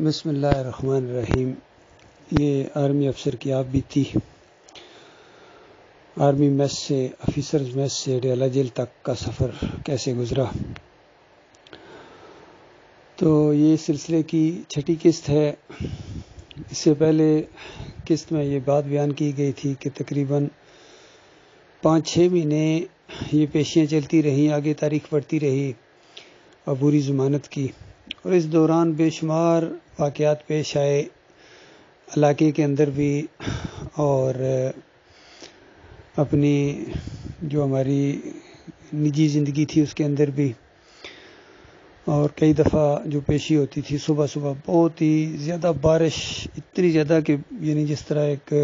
بسم اللہ الرحمن الرحیم۔ یہ آرمی افسر کی آپ بیتی آرمی میس سے آفیسرز میس سے ڈیالہ جیل تک کا سفر کیسے گزرا۔ تو یہ سلسلے کی چھٹی قسط ہے۔ اس سے پہلے قسط میں یہ بات بیان کی گئی تھی کہ تقریباً 5-6 مہینے یہ پیشیاں چلتی رہیں، آگے تاریخ بڑھتی رہی عبوری ضمانت کی، اور اس دوران بے شمار واقعات پیش آئے علاقے کے اندر بھی، اور اپنی جو ہماری نجی زندگی تھی اس کے اندر بھی، اور کئی دفعہ جو پیشی ہوتی تھی صبح صبح بہت ہی زیادہ بارش، اتنی زیادہ کہ یعنی جس طرح ایک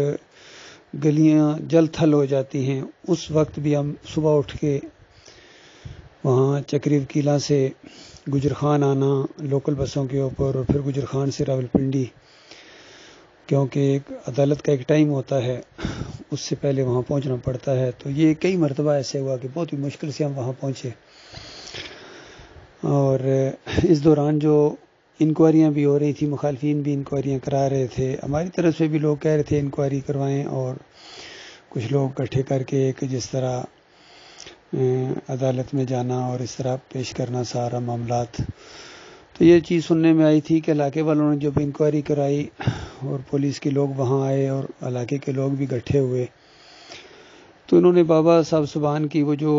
گلیاں جل تھل ہو جاتی ہیں، اس وقت بھی ہم صبح اٹھ کے وہاں چکری وکیلا سے گجر خان آنا لوکل بسوں کے اوپر، اور پھر گجر خان سے راولپنڈی، کیونکہ ایک عدالت کا ایک ٹائم ہوتا ہے، اس سے پہلے وہاں پہنچنا پڑتا ہے۔ تو یہ کئی مرتبہ ایسے ہوا کہ بہت ہی مشکل سے ہم وہاں پہنچے، اور اس دوران جو انکوائریاں بھی ہو رہی تھی، مخالفین بھی انکوائریاں کرا رہے تھے، ہماری طرف سے بھی لوگ کہہ رہے تھے انکوائری کروائیں، اور کچھ لوگ اکٹھے کر کے ایک جس طرح عدالت میں جانا اور اس طرح پیش کرنا سارا معاملات۔ تو یہ چیز سننے میں آئی تھی کہ علاقے والوں نے جب انکوائری کرائی اور پولیس کے لوگ وہاں آئے اور علاقے کے لوگ بھی اکٹھے ہوئے، تو انہوں نے بابا صاحب سبحان کی وہ جو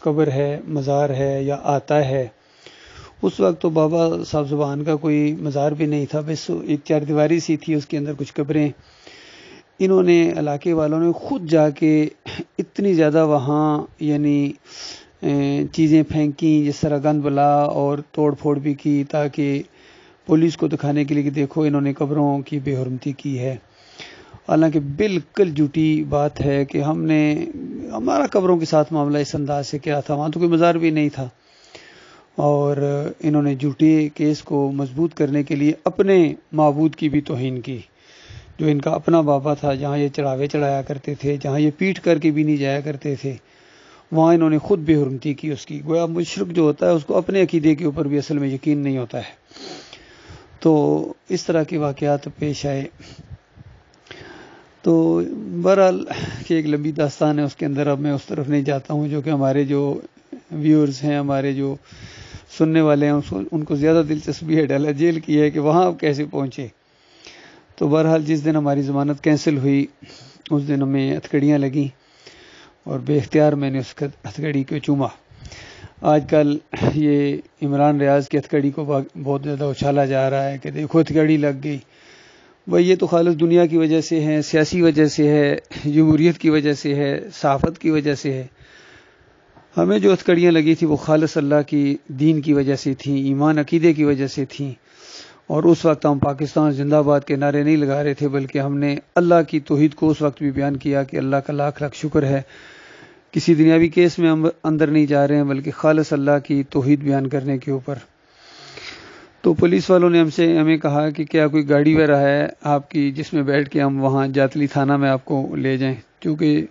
قبر ہے، مزار ہے یا آتا ہے، اس وقت تو بابا صاحب سبحان کا کوئی مزار بھی نہیں تھا، بس ایک 4 دیواری سی تھی، اس کے اندر کچھ قبریں۔ انہوں نے علاقے والوں نے خود جا کے اتنی زیادہ وہاں یعنی چیزیں پھینکیں، جس طرح گند بلا اور توڑ پھوڑ بھی کی، تاکہ پولیس کو دکھانے کے لیے کہ دیکھو انہوں نے قبروں کی بے حرمتی کی ہے۔ حالانکہ بالکل جھوٹی بات ہے کہ ہمارا قبروں کے ساتھ معاملہ اس انداز سے کیا تھا، وہاں تو کوئی مزار بھی نہیں تھا، اور انہوں نے جھوٹے کیس کو مضبوط کرنے کے لیے اپنے معبود کی بھی توہین کی، جو ان کا اپنا بابا تھا، جہاں یہ چڑھاوے چڑھایا کرتے تھے، جہاں یہ پیٹ کر کے بھی نہیں جایا کرتے تھے، وہاں انہوں نے خود بے حرمتی کی اس کی۔ گویا مشرک جو ہوتا ہے اس کو اپنے عقیدے کے اوپر بھی اصل میں یقین نہیں ہوتا ہے۔ تو اس طرح کے واقعات پیش آئے۔ تو بہرحال کہ ایک لمبی داستان ہے، اس کے اندر اب میں اس طرف نہیں جاتا ہوں، جو کہ ہمارے جو ویورز ہیں، ہمارے جو سننے والے ہیں، ان کو زیادہ دلچسپی ہے ڈیالہ جیل کی ہے کہ وہاں آپ کیسے پہنچے۔ تو بہرحال جس دن ہماری ضمانت کینسل ہوئی اس دن ہمیں ہتھکڑیاں لگیں، اور بے اختیار میں نے اس ہتھکڑی کو چوما۔ آج کل یہ عمران ریاض کی ہتھکڑی کو بہت زیادہ اچھالا جا رہا ہے کہ دیکھو ہتھکڑی لگ گئی۔ بھائی یہ تو خالص دنیا کی وجہ سے ہے، سیاسی وجہ سے ہے، جمہوریت کی وجہ سے ہے، صحافت کی وجہ سے ہے۔ ہمیں جو ہتھکڑیاں لگی تھی وہ خالص اللہ کی دین کی وجہ سے تھیں، ایمان عقیدے کی وجہ سے تھیں، اور اس وقت ہم پاکستان زندہ باد کے نعرے نہیں لگا رہے تھے، بلکہ ہم نے اللہ کی توحید کو اس وقت بھی بیان کیا کہ اللہ کا لاکھ لاکھ شکر ہے، کسی دنیاوی کیس میں ہم اندر نہیں جا رہے ہیں، بلکہ خالص اللہ کی توحید بیان کرنے کے اوپر۔ تو پولیس والوں نے ہمیں کہا کہ کیا کوئی گاڑی وغیرہ ہے آپ کی جس میں بیٹھ کے ہم وہاں جاتلی تھانہ میں آپ کو لے جائیں، کیونکہ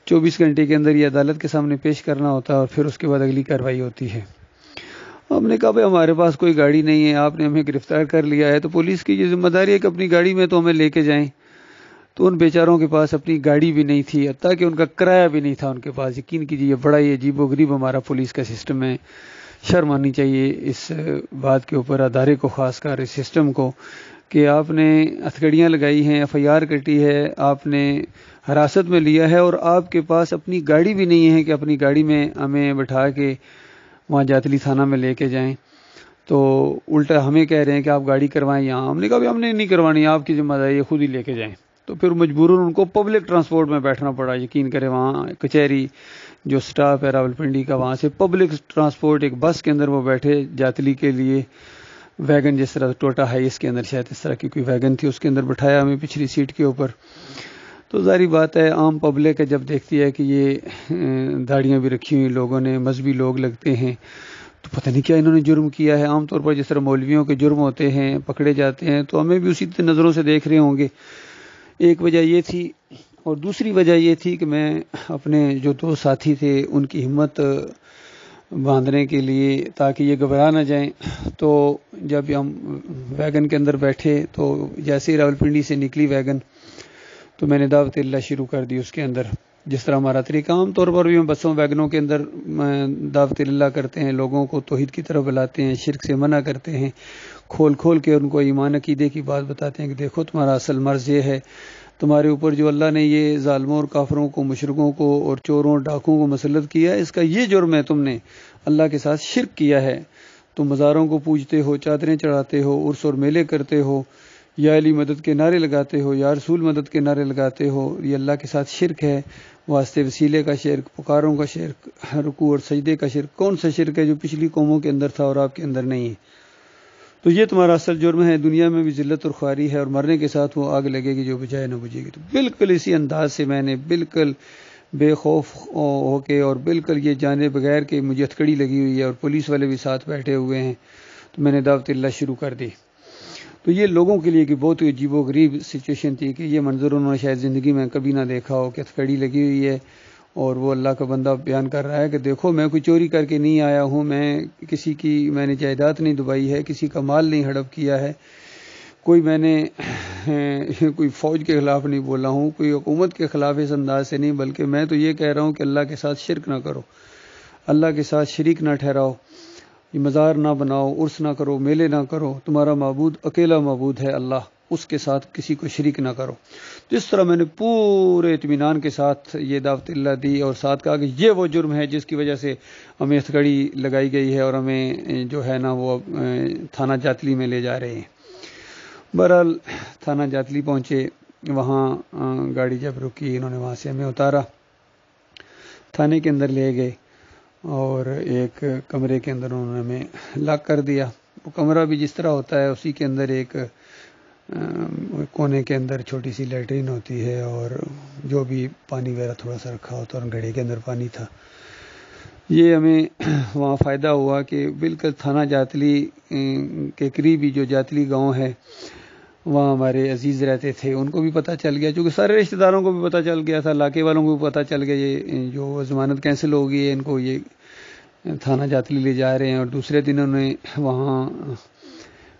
24 گھنٹے کے اندر یہ عدالت کے سامنے پیش کرنا ہوتا ہے، اور پھر اس کے بعد اگلی کارروائی ہوتی ہے۔ ہم نے کہا بھائی ہمارے پاس کوئی گاڑی نہیں ہے، آپ نے ہمیں گرفتار کر لیا ہے، تو پولیس کی یہ ذمہ داری ہے کہ اپنی گاڑی میں تو ہمیں لے کے جائیں۔ تو ان بیچاروں کے پاس اپنی گاڑی بھی نہیں تھی، حتیٰ کہ ان کا کرایہ بھی نہیں تھا ان کے پاس۔ یقین کیجیے بڑا ہی عجیب و غریب ہمارا پولیس کا سسٹم ہے۔ شرم آنی چاہیے اس بات کے اوپر، ادارے کو خاص کر، اس سسٹم کو، کہ آپ نے ہتھکڑیاں لگائی ہیں، FIR کٹی ہے، آپ نے حراست میں لیا ہے، اور آپ کے پاس اپنی گاڑی بھی نہیں ہے کہ اپنی گاڑی میں ہمیں بٹھا کے وہاں جاتلی تھانہ میں لے کے جائیں۔ تو الٹا ہمیں کہہ رہے ہیں کہ آپ گاڑی کروائیں یہاں۔ ہم نے کہا ہم نے نہیں کروانی، آپ کی ذمہ داری ہے، خود ہی لے کے جائیں۔ تو پھر مجبوراً ان کو پبلک ٹرانسپورٹ میں بیٹھنا پڑا۔ یقین کریں وہاں کچہری جو سٹاف ہے راولپنڈی کا، وہاں سے پبلک ٹرانسپورٹ ایک بس کے اندر وہ بیٹھے جاتلی کے لیے، ویگن جس طرح ٹوٹا ہے اس کے اندر شاید اس طرح کی کوئی ویگن تھی، اس کے اندر بٹھایا ہمیں پچھلی سیٹ کے اوپر۔ تو ظاہری بات ہے عام پبلک ہے جب دیکھتی ہے کہ یہ داڑیاں بھی رکھی ہوئی لوگوں نے، مذہبی لوگ لگتے ہیں، تو پتہ نہیں کیا انہوں نے جرم کیا ہے۔ عام طور پر جس طرح مولویوں کے جرم ہوتے ہیں، پکڑے جاتے ہیں، تو ہمیں بھی اسی نظروں سے دیکھ رہے ہوں گے۔ ایک وجہ یہ تھی، اور دوسری وجہ یہ تھی کہ میں اپنے جو 2 ساتھی تھے ان کی ہمت باندھنے کے لیے تاکہ یہ گھبرا نہ جائیں۔ تو جب ہم ویگن کے اندر بیٹھے تو جیسے ہی راولپنڈی سے نکلی ویگن تو میں نے دعوت اللہ شروع کر دی اس کے اندر، جس طرح ہمارا طریقہ عام طور پر بھی ہم بسوں ویگنوں کے اندر دعوت اللہ کرتے ہیں، لوگوں کو توحید کی طرف بلاتے ہیں، شرک سے منع کرتے ہیں، کھول کھول کے ان کو ایمان عقیدے کی بات بتاتے ہیں کہ دیکھو تمہارا اصل مرض یہ ہے، تمہارے اوپر جو اللہ نے یہ ظالموں اور کافروں کو، مشرکوں کو اور چوروں ڈاکوں کو مسلط کیا ہے، اس کا یہ جرم ہے، تم نے اللہ کے ساتھ شرک کیا ہے، تم مزاروں کو پوجتے ہو، چادریں چڑھاتے ہو، عرس اور میلے کرتے ہو، یا علی مدد کے نعرے لگاتے ہو، یا رسول مدد کے نعرے لگاتے ہو، یہ اللہ کے ساتھ شرک ہے، واسطے وسیلے کا شرک، پکاروں کا شرک، رکوع اور سجدے کا شرک۔ کون سا شرک ہے جو پچھلی قوموں کے اندر تھا اور آپ کے اندر نہیں ہے؟ تو یہ تمہارا اصل جرم ہے، دنیا میں بھی ذلت اور خواری ہے، اور مرنے کے ساتھ وہ آگ لگے گی جو بجائے نہ بجھے گی۔ تو بالکل اسی انداز سے میں نے بالکل بے خوف ہو کے اور بالکل یہ جانے بغیر کہ مجھے ہتھکڑی لگی ہوئی ہے اور پولیس والے بھی ساتھ بیٹھے ہوئے ہیں، تو میں نے دعوت اللہ شروع کر دی۔ تو یہ لوگوں کے لیے کہ بہت عجیب و غریب سچویشن تھی کہ یہ منظر انہوں نے شاید زندگی میں کبھی نہ دیکھا ہو کہ ہتھکڑی لگی ہوئی ہے اور وہ اللہ کا بندہ بیان کر رہا ہے کہ دیکھو میں کوئی چوری کر کے نہیں آیا ہوں، میں نے جائیداد نہیں دبائی ہے، کسی کا مال نہیں ہڑپ کیا ہے، میں نے کوئی فوج کے خلاف نہیں بولا ہوں، کوئی حکومت کے خلاف اس انداز سے نہیں، بلکہ میں تو یہ کہہ رہا ہوں کہ اللہ کے ساتھ شرک نہ کرو، اللہ کے ساتھ شریک نہ ٹھہراؤ، یہ مزار نہ بناؤ، عرس نہ کرو، میلے نہ کرو، تمہارا معبود اکیلا معبود ہے اللہ، اس کے ساتھ کسی کو شریک نہ کرو۔ جس طرح میں نے پورے اطمینان کے ساتھ یہ دعوت اللہ دی اور ساتھ کہا کہ یہ وہ جرم ہے جس کی وجہ سے ہمیں ہتھکڑی لگائی گئی ہے اور ہمیں جو ہے نا وہ تھانہ جاتلی میں لے جا رہے ہیں۔ بہرحال تھانہ جاتلی پہنچے، وہاں گاڑی جب رکی انہوں نے وہاں سے ہمیں اتارا، تھانے کے اندر لے گئے اور ایک کمرے کے اندر انہوں نے ہمیں لاک کر دیا۔ وہ کمرہ بھی جس طرح ہوتا ہے اسی کے اندر ایک کونے کے اندر چھوٹی سی لیٹرین ہوتی ہے اور جو بھی پانی وغیرہ تھوڑا سا رکھا ہوتا ہے اور گھڑے کے اندر پانی تھا۔ یہ ہمیں وہاں فائدہ ہوا کہ بالکل تھانہ جاتلی کے قریب ہی جو جاتلی گاؤں ہے وہاں ہمارے عزیز رہتے تھے، ان کو بھی پتہ چل گیا، چونکہ سارے رشتہ داروں کو بھی پتہ چل گیا تھا، علاقے والوں کو بھی پتہ چل گیا یہ جو ضمانت کینسل ہو گئی ہے، ان کو یہ تھانہ جاتلی لے جا رہے ہیں۔ اور دوسرے دن انہوں نے وہاں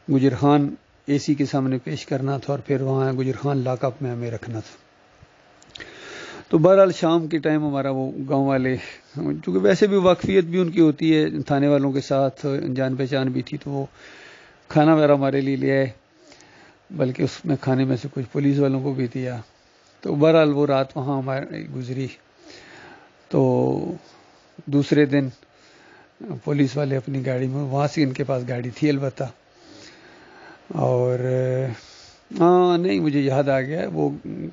گجر خان اے سی کے سامنے پیش کرنا تھا اور پھر وہاں گجر خان لاک اپ میں ہمیں رکھنا تھا۔ تو بہرحال شام کے ٹائم ہمارا وہ گاؤں والے، چونکہ ویسے بھی واقفیت بھی ان کی ہوتی ہے تھانے والوں کے ساتھ، جان پہچان بھی تھی، تو وہ کھانا وغیرہ ہمارے لیے لے آئے، بلکہ اس میں کھانے میں سے کچھ پولیس والوں کو بھی دیا۔ تو بہرحال وہ رات وہاں ہمارے گزری۔ تو دوسرے دن پولیس والے اپنی گاڑی میں، وہاں سے ان کے پاس گاڑی تھی البتہ، اور نہیں مجھے یاد آ گیا، وہ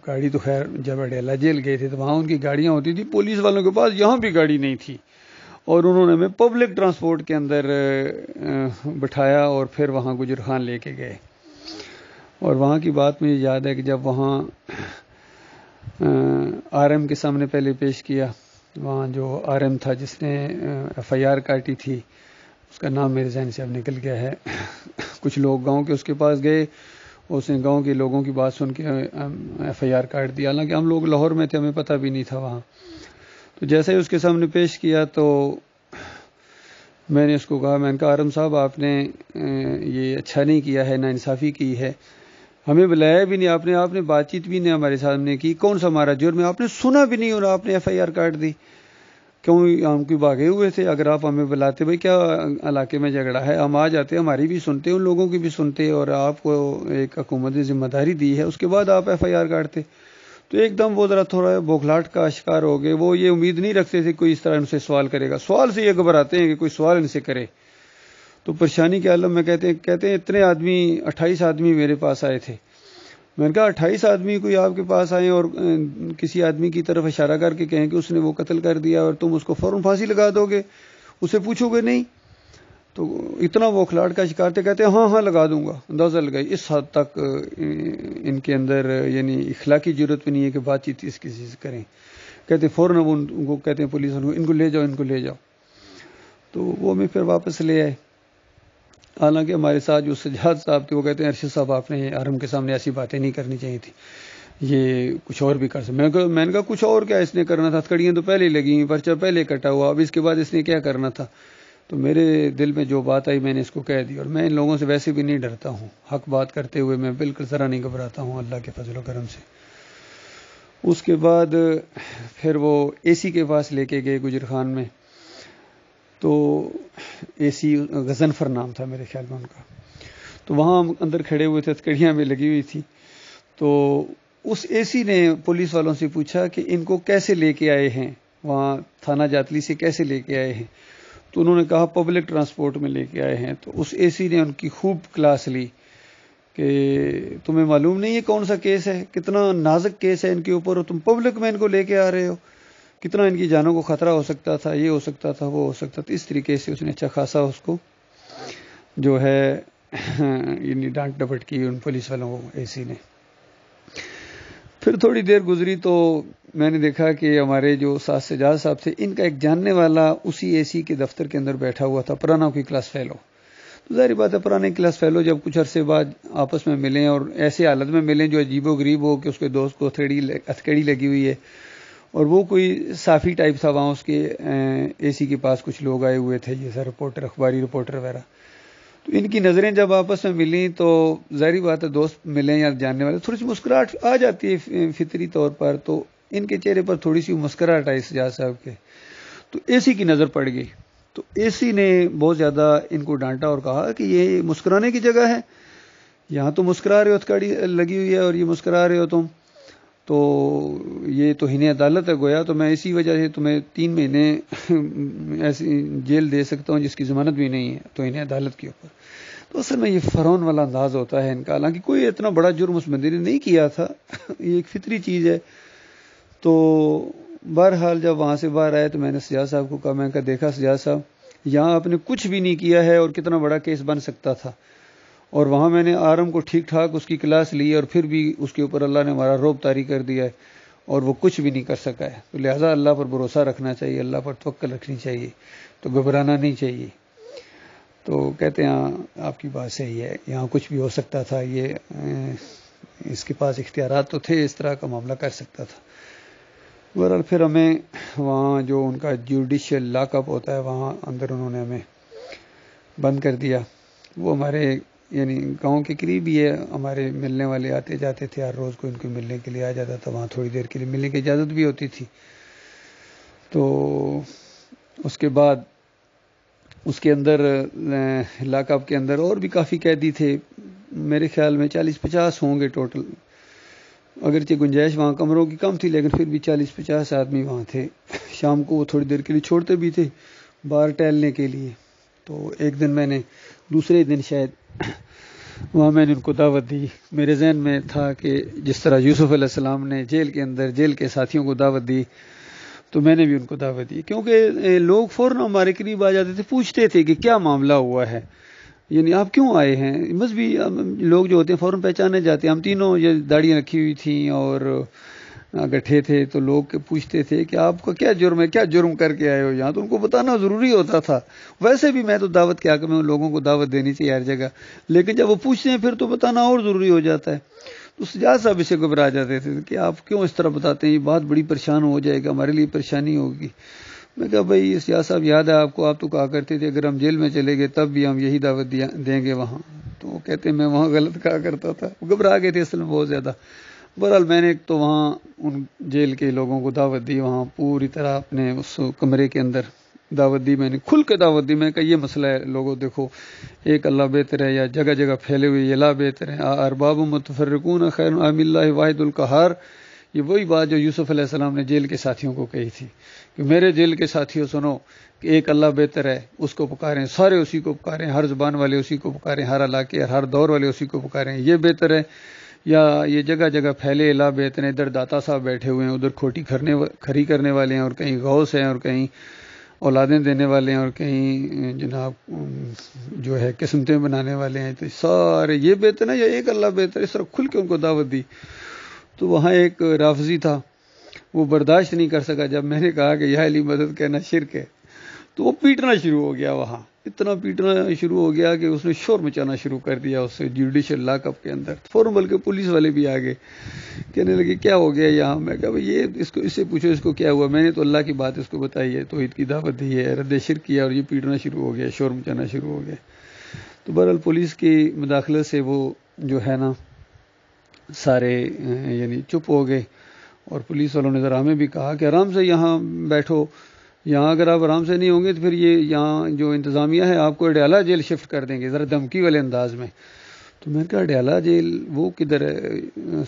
گاڑی تو خیر جب اڈیالہ جیل گئے تھے تو وہاں ان کی گاڑیاں ہوتی تھی، پولیس والوں کے پاس یہاں بھی گاڑی نہیں تھی، اور انہوں نے ہمیں پبلک ٹرانسپورٹ کے اندر بٹھایا اور پھر وہاں گجر خان لے کے گئے۔ اور وہاں کی بات مجھے یاد ہے کہ جب وہاں آر ایم کے سامنے پہلے پیش کیا، وہاں جو آر ایم تھا جس نے ایف آئی آر کاٹی تھی، اس کا نام میرے ذہن سے اب نکل گیا ہے، کچھ لوگ گاؤں کے اس کے پاس گئے، اس نے گاؤں کے لوگوں کی بات سن کے ایف آئی آر کاٹ دیا، حالانکہ ہم لوگ لاہور میں تھے، ہمیں پتہ بھی نہیں تھا وہاں۔ تو جیسے ہی اس کے سامنے پیش کیا تو میں نے اس کو کہا، میں نے کہا آرم صاحب آپ نے یہ اچھا نہیں کیا ہے، ناانصافی کی ہے، ہمیں بلایا بھی نہیں آپ نے بات چیت بھی نہیں ہمارے سامنے کی، کون سا ہمارا جرم ہے، آپ نے سنا بھی نہیں اور آپ نے ایف آئی آر کاٹ دی، کیوں ہم کوئی بھاگے ہوئے تھے؟ اگر آپ ہمیں بلاتے بھائی کیا علاقے میں جھگڑا ہے، ہم آ جاتے، ہماری بھی سنتے، ان لوگوں کی بھی سنتے، اور آپ کو ایک حکومت نے ذمہ داری دی ہے، اس کے بعد آپ ایف آئی آر کاٹتے۔ تو ایک دم وہ ذرا تھوڑا بوکھلاہٹ کا شکار ہو گئے، وہ یہ امید نہیں رکھتے تھے کوئی اس طرح ان سے سوال کرے گا، سوال سے یہ گھبراتے ہیں کہ کوئی سوال ان سے کرے۔ تو پریشانی کے عالم میں کہتے ہیں اتنے آدمی 28 آدمی میرے پاس آئے تھے۔ میں نے کہا 28 آدمی کوئی آپ کے پاس آئے اور کسی آدمی کی طرف اشارہ کر کے کہیں کہ اس نے وہ قتل کر دیا اور تم اس کو فوراً پھانسی لگا دو گے، اسے پوچھو گے نہیں؟ تو اتنا وہ کھلاڑ کا شکار تھے، کہتے ہیں ہاں لگا دوں گا۔ اندازہ لگائی اس حد تک ان کے اندر یعنی اخلاقی ضرورت بھی نہیں ہے کہ بات چیت اس کسی سے کریں، کہتے ہیں فوراً ان کو کہتے ہیں پولیس ان کو لے جاؤ۔ تو وہ ہمیں پھر واپس لے آئے، حالانکہ ہمارے ساتھ جو سجاد صاحب تھے وہ کہتے ہیں ارشد صاحب آپ نے آرم کے سامنے ایسی باتیں نہیں کرنی چاہیے تھی، یہ کچھ اور بھی کر سکتے۔ میں نے کہا کچھ اور کیا اس نے کرنا تھا، ہتھکڑیاں تو پہلے لگی، پرچہ پہلے کٹا ہوا، اب اس کے بعد اس نے کیا کرنا تھا؟ تو میرے دل میں جو بات آئی میں نے اس کو کہہ دی، اور میں ان لوگوں سے ویسے بھی نہیں ڈرتا ہوں، حق بات کرتے ہوئے میں بالکل ذرا نہیں گھبراتا ہوں اللہ کے فضل و کرم سے۔ اس کے بعد پھر وہ اے سی کے پاس لے کے گئے گجر خان میں، تو اے سی غضنفر نام تھا میرے خیال میں ان کا، تو وہاں ہم اندر کھڑے ہوئے تھے، ہتھکڑیاں بھی لگی ہوئی تھی، تو اس اے سی نے پولیس والوں سے پوچھا کہ ان کو کیسے لے کے آئے ہیں، وہاں تھانہ جاتلی سے کیسے لے کے آئے ہیں، تو انہوں نے کہا پبلک ٹرانسپورٹ میں لے کے آئے ہیں۔ تو اس اے سی نے ان کی خوب کلاس لی کہ تمہیں معلوم نہیں ہے کون سا کیس ہے، کتنا نازک کیس ہے ان کے اوپر، اور تم پبلک میں ان کو لے کے آ رہے ہو، کتنا ان کی جانوں کو خطرہ ہو سکتا تھا، یہ ہو سکتا تھا، وہ ہو سکتا تھا۔ اس طریقے سے اس نے اچھا خاصا اس کو جو ہے یعنی ڈانٹ ڈپٹ کی ان پولیس والوں کو اے سی نے۔ پھر تھوڑی دیر گزری تو میں نے دیکھا کہ ہمارے جو ساتھ سجاد صاحب تھے، ان کا ایک جاننے والا اسی اے سی کے دفتر کے اندر بیٹھا ہوا تھا، پرانا کوئی کلاس فیلو۔ تو ظاہر بات ہے پرانے کلاس فیلو جب کچھ عرصے بعد آپس میں ملیں اور ایسے حالت میں ملیں جو عجیب و غریب ہو کہ اس کے دوست کو ہتھکڑی لگی ہوئی ہے، اور وہ کوئی صافی ٹائپ تھا، وہاں اس کے اے سی کے پاس کچھ لوگ آئے ہوئے تھے جیسا رپورٹر، اخباری رپورٹر وغیرہ، تو ان کی نظریں جب آپس میں ملیں تو ظاہری بات ہے دوست ملیں یا جاننے والے، تھوڑی سی مسکراہٹ آ جاتی ہے فطری طور پر، تو ان کے چہرے پر تھوڑی سی مسکراہٹ آئی سجاد صاحب کے، تو اے سی کی نظر پڑ گئی، تو اے سی نے بہت زیادہ ان کو ڈانٹا اور کہا کہ یہ مسکرانے کی جگہ ہے، یہاں تو مسکرا رہے ہو، ہتھکڑی لگی ہوئی ہے اور یہ مسکرا رہے ہو تم، تو یہ توہین عدالت ہے گویا، تو میں اسی وجہ سے تمہیں 3 مہینے ایسی جیل دے سکتا ہوں جس کی ضمانت بھی نہیں ہے توہین عدالت کے اوپر۔ تو اصل میں یہ فرعون والا انداز ہوتا ہے ان کا، حالانکہ کوئی اتنا بڑا جرم اس بندے نے نہیں کیا تھا، یہ ایک فطری چیز ہے۔ تو بہرحال جب وہاں سے باہر آئے تو میں نے سجاد صاحب کو کہا، میں نے کہا دیکھا سجاد صاحب یہاں آپ نے کچھ بھی نہیں کیا ہے اور کتنا بڑا کیس بن سکتا تھا، اور وہاں میں نے آرم کو ٹھیک ٹھاک اس کی کلاس لی اور پھر بھی اس کے اوپر اللہ نے ہمارا رعب طاری کر دیا ہے اور وہ کچھ بھی نہیں کر سکا ہے، تو لہٰذا اللہ پر بھروسہ رکھنا چاہیے، اللہ پر توکل رکھنی چاہیے، تو گھبرانا نہیں چاہیے۔ تو کہتے ہیں آپ کی بات صحیح ہے، یہاں کچھ بھی ہو سکتا تھا، یہ اس کے پاس اختیارات تو تھے، اس طرح کا معاملہ کر سکتا تھا۔ بہرحال پھر ہمیں وہاں جو ان کا جوڈیشل لاک اپ ہوتا ہے وہاں اندر انہوں نے ہمیں بند کر دیا، وہ ہمارے یعنی گاؤں کے قریب ہی ہے، ہمارے ملنے والے آتے جاتے تھے، ہر روز کو ان کو ملنے کے لیے آ جاتا تھا، وہاں تھوڑی دیر کے لیے ملنے کی اجازت بھی ہوتی تھی۔ تو اس کے بعد اس کے اندر لاک اپ کے اندر اور بھی کافی قیدی تھے، میرے خیال میں 40-50 ہوں گے ٹوٹل، اگرچہ گنجائش وہاں کمروں کی کم تھی لیکن پھر بھی 40-50 آدمی وہاں تھے۔ شام کو وہ تھوڑی دیر کے لیے چھوڑتے بھی تھے باہر ٹہلنے کے لیے۔ تو ایک دن میں نے دوسرے دن شاید وہاں میں نے ان کو دعوت دی، میرے ذہن میں تھا کہ جس طرح یوسف علیہ السلام نے جیل کے اندر جیل کے ساتھیوں کو دعوت دی تو میں نے بھی ان کو دعوت دی، کیونکہ لوگ فوراً ہمارے قریب آ جاتے تھے، پوچھتے تھے کہ کیا معاملہ ہوا ہے، یعنی آپ کیوں آئے ہیں، مذہبی لوگ جو ہوتے ہیں فوراً پہچانے جاتے ہیں۔ ہم تینوں یہ داڑیاں رکھی ہوئی تھیں اور گٹھے تھے، تو لوگ پوچھتے تھے کہ آپ کا کیا جرم ہے، کیا جرم کر کے آئے ہو یہاں، تو ان کو بتانا ضروری ہوتا تھا۔ ویسے بھی میں تو دعوت کے حق میں ان لوگوں کو دعوت دینی چاہیے ہر جگہ، لیکن جب وہ پوچھتے ہیں پھر تو بتانا اور ضروری ہو جاتا ہے۔ تو سجاد صاحب اسے گھبرا جاتے تھے کہ آپ کیوں اس طرح بتاتے ہیں، یہ بات بڑی پریشان ہو جائے گا، ہمارے لیے پریشانی ہوگی۔ میں کہا بھائی سجاد صاحب یاد ہے آپ کو، آپ تو کہا کرتے تھے اگر ہم جیل میں چلے گئے تب بھی ہم یہی دعوت دیں گے وہاں، تو وہ کہتے ہیں میں وہاں غلط کہا کرتا تھا، وہ گھبرا گئے تھے اصل میں بہت زیادہ۔ بہرحال میں نے ایک تو وہاں ان جیل کے لوگوں کو دعوت دی، وہاں پوری طرح اپنے اس کمرے کے اندر دعوت دی، میں نے کھل کے دعوت دی، میں کہا یہ مسئلہ ہے لوگوں، دیکھو ایک اللہ بہتر ہے یا جگہ جگہ پھیلے ہوئے یہ لا بہتر ہے، ارباب متفرقون خیر ام اللہ واحد القہار، یہ وہی بات جو یوسف علیہ السلام نے جیل کے ساتھیوں کو کہی تھی کہ میرے جیل کے ساتھیوں سنو کہ ایک اللہ بہتر ہے، اس کو پکاریں، سارے اسی کو پکاریں، ہر زبان والے اسی کو پکاریں، ہر علاقے ہر دور والے اسی کو پکاریں، یہ بہتر ہے یا یہ جگہ جگہ پھیلے لا بہتر ہیں، ادھر داتا صاحب بیٹھے ہوئے ہیں، ادھر کھوٹی کھری کرنے والے ہیں، اور کہیں غوث ہیں، اور کہیں اولادیں دینے والے ہیں، اور کہیں جناب جو ہے قسمتیں بنانے والے ہیں، تو سارے یہ بہتر ہے یا ایک اللہ بہتر ہے، اس طرح کھل کے ان کو دعوت دی۔ تو وہاں ایک رافضی تھا، وہ برداشت نہیں کر سکا جب میں نے کہا کہ یا علی مدد کہنا شرک ہے، تو وہ پیٹنا شروع ہو گیا، وہاں اتنا پیٹنا شروع ہو گیا کہ اس نے شور مچانا شروع کر دیا اس سے جوڈیشل لاک اپ کے اندر. فوراً بلکہ پولیس والے بھی آ گئے، کہنے لگے کیا ہو گیا یہاں. میں کہا بھائی یہ اس سے پوچھو اس کو کیا ہوا، میں نے تو اللہ کی بات اس کو بتائی ہے، توحید کی دعوت دی ہے، رد شرک کیا اور یہ پیٹنا شروع ہو گیا، شور مچانا شروع ہو گیا. تو بہرحال پولیس کی مداخلت سے وہ جو ہے نا سارے یعنی چپ ہو گئے، اور پولیس والوں نے ذرا ہمیں بھی کہا کہ آرام سے یہاں بیٹھو، یہاں اگر آپ آرام سے نہیں ہوں گے تو پھر یہ یہاں جو انتظامیہ ہے آپ کو اڈیالہ جیل شفٹ کر دیں گے، ذرا دھمکی والے انداز میں. تو میں نے کہا اڈیالہ جیل وہ کدھر ہے؟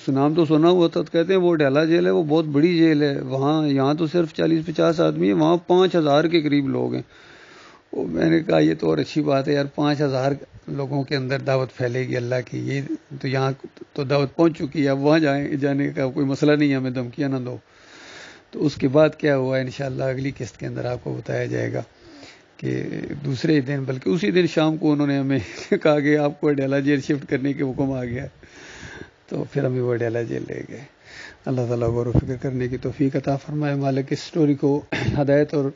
نام تو سنا ہوا تھا. تو کہتے ہیں وہ اڈیالہ جیل ہے، وہ بہت بڑی جیل ہے، وہاں یہاں تو صرف 40-50 آدمی ہیں، وہاں 5000 کے قریب لوگ ہیں. میں نے کہا یہ تو اور اچھی بات ہے یار، 5000 لوگوں کے اندر دعوت پھیلے گی اللہ کی، یہ تو یہاں تو دعوت پہنچ چکی ہے، اب وہاں جانے کا کوئی مسئلہ نہیں ہے، ہمیں دھمکیاں نہ دو. تو اس کے بعد کیا ہوا انشاءاللہ اگلی قسط کے اندر آپ کو بتایا جائے گا کہ دوسرے دن بلکہ اسی دن شام کو انہوں نے ہمیں کہا کہ آپ کو اڈیالہ جیل شفٹ کرنے کے حکم آ گیا. تو پھر ہمیں وہ اڈیالہ جیل لے گئے. اللہ تعالیٰ غور و فکر کرنے کی توفیق عطا فرمائے، مالک اس سٹوری کو ہدایت اور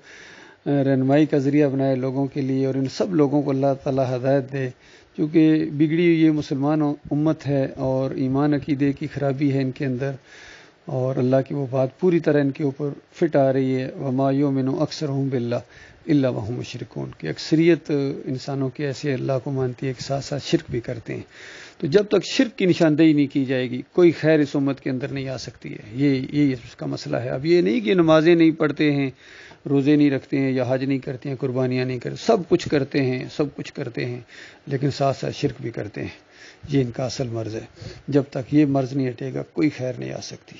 رہنمائی کا ذریعہ بنائے لوگوں کے لیے، اور ان سب لوگوں کو اللہ تعالیٰ ہدایت دے، کیونکہ بگڑی ہوئی یہ مسلمان امت ہے اور ایمان عقیدے کی خرابی ہے ان کے اندر، اور اللہ کی وہ بات پوری طرح ان کے اوپر فٹ آ رہی ہے. وما یؤمن اکثرهم باللہ الا وهم مشرکون، کہ اکثریت انسانوں کے ایسے اللہ کو مانتی ہے کہ ساتھ ساتھ شرک بھی کرتے ہیں. تو جب تک شرک کی نشاندہی نہیں کی جائے گی کوئی خیر اس امت کے اندر نہیں آ سکتی ہے. یہ اس کا مسئلہ ہے. اب یہ نہیں کہ نمازیں نہیں پڑھتے ہیں، روزے نہیں رکھتے ہیں، یا حج نہیں کرتے ہیں، قربانیاں نہیں کرتے، سب کچھ کرتے ہیں لیکن ساتھ ساتھ شرک بھی کرتے ہیں. یہ ان کا اصل مرض ہے. جب تک یہ مرض نہیں ہٹے گا کوئی خیر نہیں آ سکتی.